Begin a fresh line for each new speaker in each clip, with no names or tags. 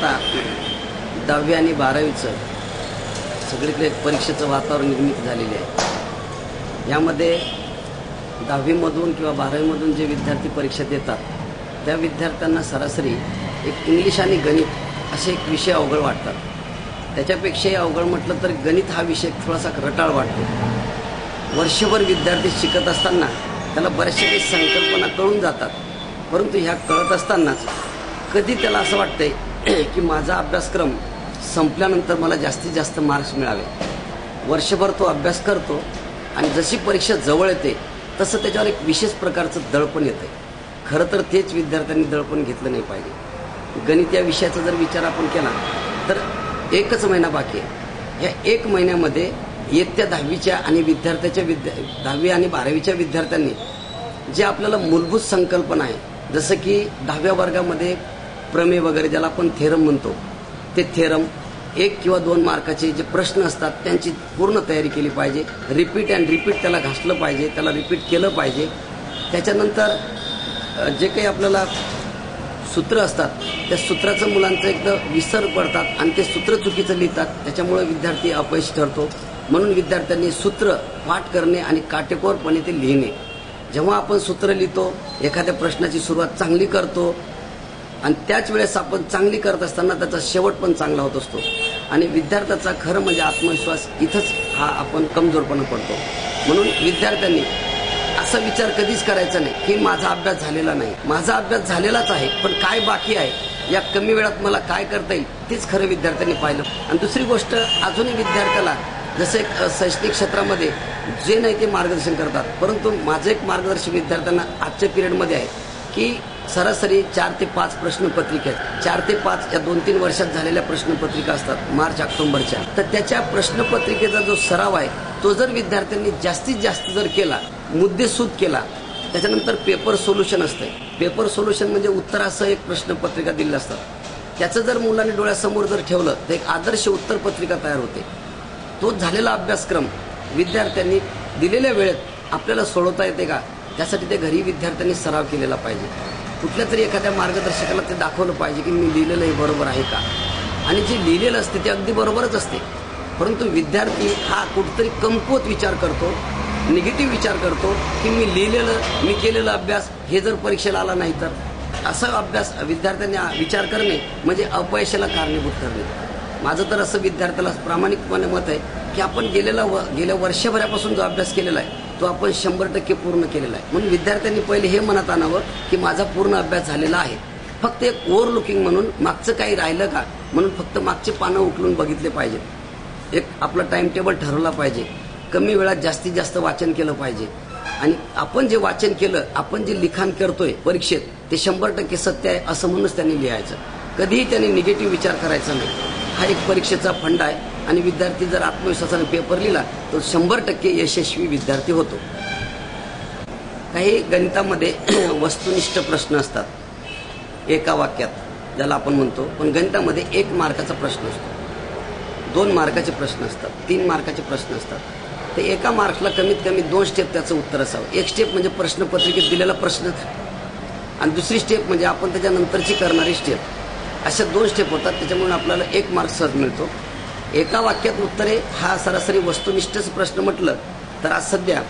आता 10वी आणि 12वीचं सगळीकडे परीक्षेचं वातावरण निर्मिती झालेले आहे। यामध्ये 10वीमधून किंवा 12वीमधून जे विद्यार्थी परीक्षा देतात त्या विद्यार्थ्यांना सरासरी एक इंग्लिश आणि गणित असे एक विषय अवघड वाटतात। त्याच्यापेक्षाही अवघड म्हटलं तर गणित हा विषय थोडासा रटाळ वाटतो। वर्षभर विद्यार्थी शिकत असताना त्याला बऱ्याचशा काही संकल्पना कळून जातात, परंतु ह्या कळत असतानाच कधी त्याला असं वाटतंय की माझा अभ्यासक्रम संपल्यानंतर मला जास्तीत जास्त मार्क्स मिळावे। वर्षभर तो अभ्यास करतो आणि जशी परीक्षा जवळ येते तसं त्याच्यावर एक विशेष प्रकारचं दडपण येतं। खरं तर तेच विद्यार्थ्यांनी दडपण घेतलं नाही पाहिजे। गणित या विषयाचा जर विचार आपण केला तर एकच महिना बाकी आहे। या एक महिन्यामध्ये इयत्ता 10वीच्या आणि विद्यार्थ्याच्या 10वी आणि 12वीच्या विद्यार्थ्यांनी जे आपल्याला मूलभूत संकल्पना आहे, जसं की 10व्या वर्गामध्ये प्रमेय वगैरे ज्याला आपण थेरम म्हणतो, ते थेरम 1 किंवा 2 मार्काचे जे प्रश्न असतात त्यांची पूर्ण तयारी केली पाहिजे। रिपीट अँड रिपीट त्याला घासलं पाहिजे, त्याला रिपीट केलं पाहिजे। त्याच्यानंतर जे काही आपल्याला सूत्र असतात त्या सूत्राचं मुलांचं एकदम विसर पडतात आणि ते सूत्र चुकीचं लिहितात, त्याच्यामुळे विद्यार्थी अपयशी ठरतो। म्हणून विद्यार्थ्यांनी सूत्र पाठ करणे आणि काटेकोरपणे ते लिहिणे। जेव्हा आपण सूत्र लिहितो, एखाद्या प्रश्नाची सुरुवात चांगली करतो आणि त्याच वेळेस आपण चांगली करत असताना त्याचा शेवट पण चांगला होत असतो आणि विद्यार्थ्याचा खरं म्हणजे आत्मविश्वास इथंच हा आपण कमजोरपणा पडतो। म्हणून विद्यार्थ्यांनी असा विचार कधीच करायचा नाही की माझा अभ्यास झालेला नाही। माझा अभ्यास झालेलाच आहे, पण काय बाकी आहे, या कमी वेळात मला काय करता येईल तेच खरं विद्यार्थ्यांनी पाहिलं। आणि दुसरी गोष्ट, अजूनही विद्यार्थ्याला जसे एक शैक्षणिक क्षेत्रामध्ये जे नाही ते मार्गदर्शन करतात, परंतु माझं एक मार्गदर्शन विद्यार्थ्यांना आजच्या पिरियडमध्ये आहे की सरासरी 4 ते 5 प्रश्नपत्रिका आहेत। 4 ते 5 या 2-3 वर्षात झालेल्या प्रश्नपत्रिका असतात मार्च ऑक्टोबरच्या। तर त्याच्या प्रश्नपत्रिकेचा जो सराव आहे तो जर विद्यार्थ्यांनी जास्तीत जास्त जर केला, मुद्देसूद केला, त्याच्यानंतर पेपर सोल्युशन असते। पेपर सोल्युशन म्हणजे उत्तरासह एक प्रश्नपत्रिका दिलेली असतात, त्याचं जर मुलांनी डोळ्यासमोर जर ठेवलं तर एक आदर्श उत्तरपत्रिका तयार होते। तो झालेला अभ्यासक्रम विद्यार्थ्यांनी दिलेल्या वेळेत आपल्याला सोडवता येते का, त्यासाठी ते घरी विद्यार्थ्यांनी सराव केलेला पाहिजे। कुठल्या तरी एखाद्या मार्गदर्शकाला ते दाखवलं पाहिजे की मी लिहिलेलं हे बरोबर आहे का, आणि जे लिहिलेलं असते ते अगदी बरोबरच असते, परंतु विद्यार्थी हा कुठेतरी कमकुवत विचार करतो, निगेटिव्ह विचार करतो की मी लिहिलेलं, मी केलेला अभ्यास हे जर परीक्षेला आला नाही तर। असा अभ्यास विद्यार्थ्यांनी विचार करणे म्हणजे अपयशाला कारणीभूत ठरणे। माझं तर असं विद्यार्थ्याला प्रामाणिकपणे मत आहे की आपण गेल्या वर्षभरापासून जो अभ्यास केलेला आहे तो आपण 100% पूर्ण केलेला आहे। म्हणून विद्यार्थ्यांनी पहिले हे मनात आणावं की माझा पूर्ण अभ्यास झालेला आहे। फक्त एक ओव्हरलुकिंग म्हणून मागचं काही राहिलं का म्हणून फक्त मागचे पानं उकलून बघितले पाहिजेत। एक आपला टाइम टेबल ठरवला पाहिजे, कमी वेळात जास्तीत जास्त वाचन केलं पाहिजे आणि आपण जे वाचन केलं, आपण जे लिखाण करतोय परीक्षेत ते 100% सत्य आहे असं म्हणूनच त्यांनी लिहायचं। कधीही त्यांनी निगेटिव्ह विचार करायचा नाही। हा एक परीक्षेचा फंड आहे आणि विद्यार्थी जर आत्मविश्वासाने पेपर लिहिला तर 100% यशस्वी विद्यार्थी होतो। काही गणितामध्ये वस्तुनिष्ठ प्रश्न असतात एका वाक्यात, ज्याला आपण म्हणतो, पण गणितामध्ये 1 मार्काचा प्रश्न असतो, 2 मार्काचे प्रश्न असतात, 3 मार्काचे प्रश्न असतात। ते एका मार्क्सला कमीत कमी 2 स्टेप त्याचं उत्तर असावं। एक स्टेप म्हणजे प्रश्नपत्रिकेत दिलेला प्रश्न आणि दुसरी स्टेप म्हणजे आपण त्याच्यानंतरची करणारी स्टेप, अशा 2 स्टेप होतात। त्याच्यामुळे आपल्याला 1 मार्क सहज मिळतो। एका वाक्यात उत्तरे हा सरासरी वस्तुनिष्ठच प्रश्न म्हटलं तर आज सध्या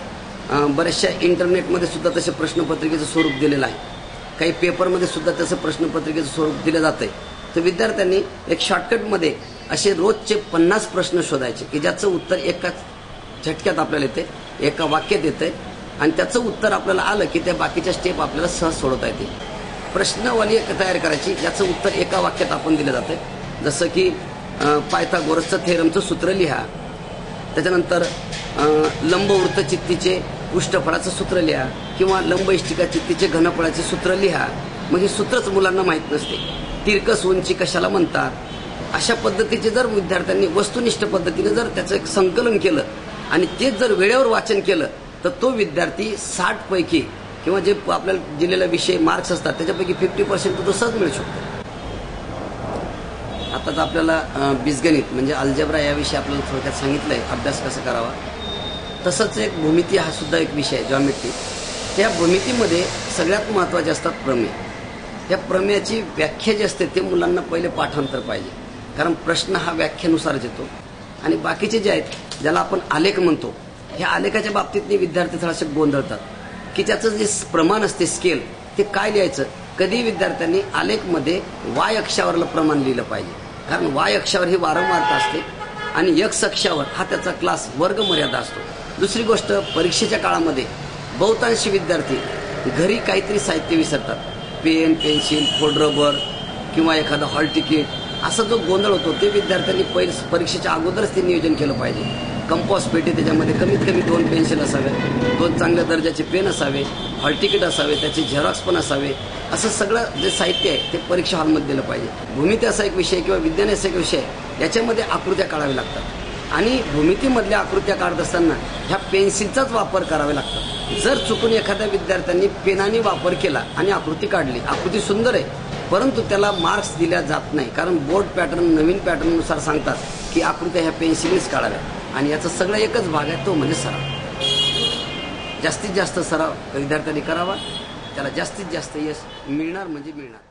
बऱ्याचशा इंटरनेटमध्ये सुद्धा तसे प्रश्नपत्रिकेचं स्वरूप दिलेलं आहे, काही पेपरमध्ये सुद्धा तसं प्रश्नपत्रिकेचं स्वरूप दिलं जातंय। तर विद्यार्थ्यांनी एक शॉर्टकटमध्ये असे रोजचे 50 प्रश्न शोधायचे की ज्याचं उत्तर एकाच झटक्यात आपल्याला येते, एका वाक्यात येते आणि त्याचं उत्तर आपल्याला आलं की त्या बाकीच्या स्टेप आपल्याला सहज सोडवता येते। प्रश्नवाली तयार करायची, याचं उत्तर एका वाक्यात आपण दिलं जातं। जसं की पायथागोरसचं थेरमचं सूत्र लिहा, त्याच्यानंतर लंबवृत्त चित्तीचे पृष्ठफळाचं सूत्र लिहा किंवा लंब इष्टिका चित्तीचे घनफळाचे सूत्र लिहा। मग हे सूत्रच मुलांना माहीत नसते। तिरकस उंची कशाला म्हणतात, अशा पद्धतीचे जर विद्यार्थ्यांनी वस्तुनिष्ठ पद्धतीने जर त्याचं एक संकलन केलं आणि तेच जर वेळेवर वाचन केलं तर तो विद्यार्थी 60 पैकी किंवा जे आपल्याला दिलेला विषय मार्क्स असतात त्याच्यापैकी 50% तो सहज मिळू शकतो। आताच आपल्याला बीजगणित म्हणजे अल्जेब्रा याविषयी आपल्याला थोडक्यात सांगितलंय, अभ्यास कसा करावा। तसंच एक भूमिती हा सुद्धा एक विषय आहे, जॉमेट्री। त्या भूमितीमध्ये सगळ्यात महत्त्वाचे असतात प्रमेय। त्या प्रमेयाची व्याख्या जी असते ते मुलांना पहिले पाठांतर पाहिजे, कारण प्रश्न हा व्याख्येनुसारच येतो. आणि बाकीचे जे आहेत ज्याला आपण आलेख म्हणतो, ह्या आलेखाच्या बाबतीत विद्यार्थी थोडासे गोंधळतात की त्याचं जे प्रमाण असते स्केल ते काय लिहायचं. कधी विद्यार्थ्यांनी आलेखमध्ये वाय अक्षावरलं प्रमाण लिहिलं पाहिजे, कारण वाय अक्षावर ही वारंवारता असते आणि एक्स अक्षावर हा त्याचा क्लास वर्ग मर्यादा असतो. दुसरी गोष्ट, परीक्षेच्या काळामध्ये बहुतांशी विद्यार्थी घरी काहीतरी साहित्य विसरतात, पेन, पेन्सिल, फोल्ड रबर किंवा एखादं हॉल तिकीट. असा जो गोंधळ होतो ते विद्यार्थ्यांनी परीक्षेच्या अगोदरच ते नियोजन केलं पाहिजे. कंपॉस पेटी, त्याच्यामध्ये कमीत कमी 2 पेन्सिल असावे, 2 चांगल्या दर्जाचे पेन असावे, हॉल तिकीट असावे, त्याचे झेरॉक्स पण असावे. असं सगळं जे साहित्य आहे ते परीक्षा हॉलमध्ये दिलं पाहिजे. भूमिती असा एक विषय किंवा विज्ञान असा एक विषय याच्यामध्ये आकृत्या काढाव्या लागतात आणि भूमितीमधल्या आकृत्या काढत असताना ह्या पेन्सिलचाच वापर करावा लागतो. जर चुकून एखाद्या विद्यार्थ्यांनी पेनाने वापर केला आणि आकृती काढली, आकृती सुंदर आहे परंतु त्याला मार्क्स दिल्या जात नाही, कारण बोर्ड पॅटर्न नवीन पॅटर्ननुसार सांगतात की आकृत्या ह्या पेन्सिलीच काढाव्या. आणि याचा सगळा एकच भाग आहे, तो म्हणजे सराव. जास्तीत जास्त सराव विद्यार्थ्यांनी करावा, त्याला जास्तीत जास्त यश मिळणार म्हणजे मिळणार.